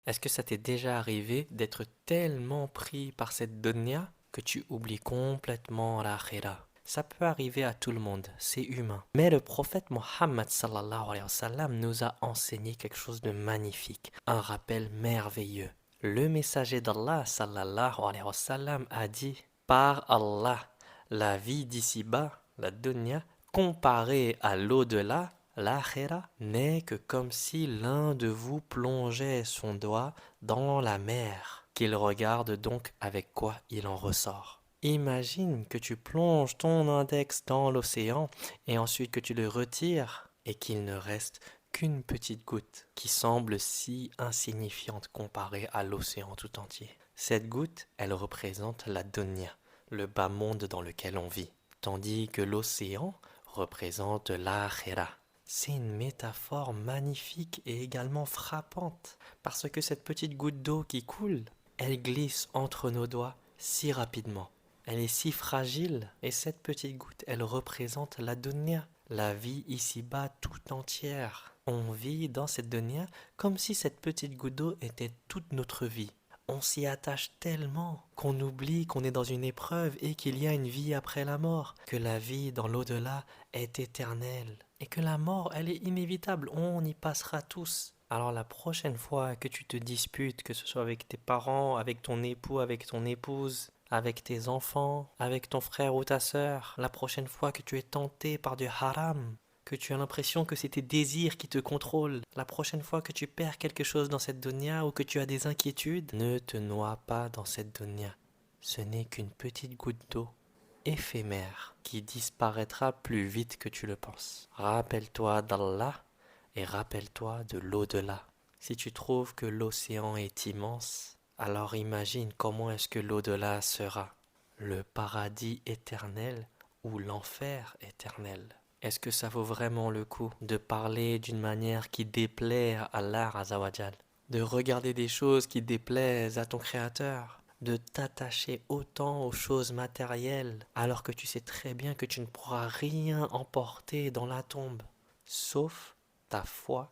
Est-ce que ça t'est déjà arrivé d'être tellement pris par cette dunya que tu oublies complètement l'akhira? Ça peut arriver à tout le monde, c'est humain. Mais le prophète Mohammed sallallahu alayhi wa sallam nous a enseigné quelque chose de magnifique, un rappel merveilleux. Le messager d'Allah sallallahu alayhi wa sallam a dit: par Allah, la vie d'ici-bas, la dunya, comparée à l'au-delà, l'akhira, n'est que comme si l'un de vous plongeait son doigt dans la mer, qu'il regarde donc avec quoi il en ressort. Imagine que tu plonges ton index dans l'océan et ensuite que tu le retires et qu'il ne reste qu'une petite goutte qui semble si insignifiante comparée à l'océan tout entier. Cette goutte, elle représente la dunya, le bas monde dans lequel on vit, tandis que l'océan représente l'akhira. C'est une métaphore magnifique et également frappante, parce que cette petite goutte d'eau qui coule, elle glisse entre nos doigts si rapidement. Elle est si fragile, et cette petite goutte, elle représente la dunya, la vie ici-bas tout entière. On vit dans cette dunya comme si cette petite goutte d'eau était toute notre vie. On s'y attache tellement qu'on oublie qu'on est dans une épreuve et qu'il y a une vie après la mort, que la vie dans l'au-delà est éternelle et que la mort, elle est inévitable, on y passera tous. Alors la prochaine fois que tu te disputes, que ce soit avec tes parents, avec ton époux, avec ton épouse, avec tes enfants, avec ton frère ou ta sœur, la prochaine fois que tu es tenté par du haram, que tu as l'impression que c'est tes désirs qui te contrôlent, la prochaine fois que tu perds quelque chose dans cette dunya ou que tu as des inquiétudes, ne te noie pas dans cette dunya. Ce n'est qu'une petite goutte d'eau éphémère qui disparaîtra plus vite que tu le penses. Rappelle-toi d'Allah et rappelle-toi de l'au-delà. Si tu trouves que l'océan est immense, alors imagine comment est-ce que l'au-delà sera, le paradis éternel ou l'enfer éternel. Est-ce que ça vaut vraiment le coup de parler d'une manière qui déplaît à Allah Azawajal, de regarder des choses qui déplaisent à ton Créateur, de t'attacher autant aux choses matérielles alors que tu sais très bien que tu ne pourras rien emporter dans la tombe, sauf ta foi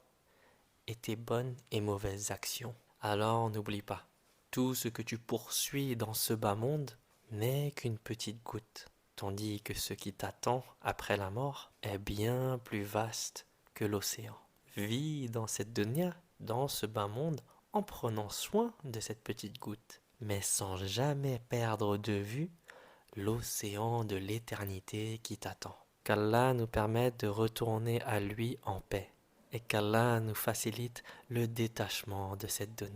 et tes bonnes et mauvaises actions? Alors n'oublie pas, tout ce que tu poursuis dans ce bas monde n'est qu'une petite goutte, tandis que ce qui t'attend après la mort est bien plus vaste que l'océan. Vis dans cette dunya, dans ce bas monde, en prenant soin de cette petite goutte, mais sans jamais perdre de vue l'océan de l'éternité qui t'attend. Qu'Allah nous permette de retourner à lui en paix et qu'Allah nous facilite le détachement de cette dunya.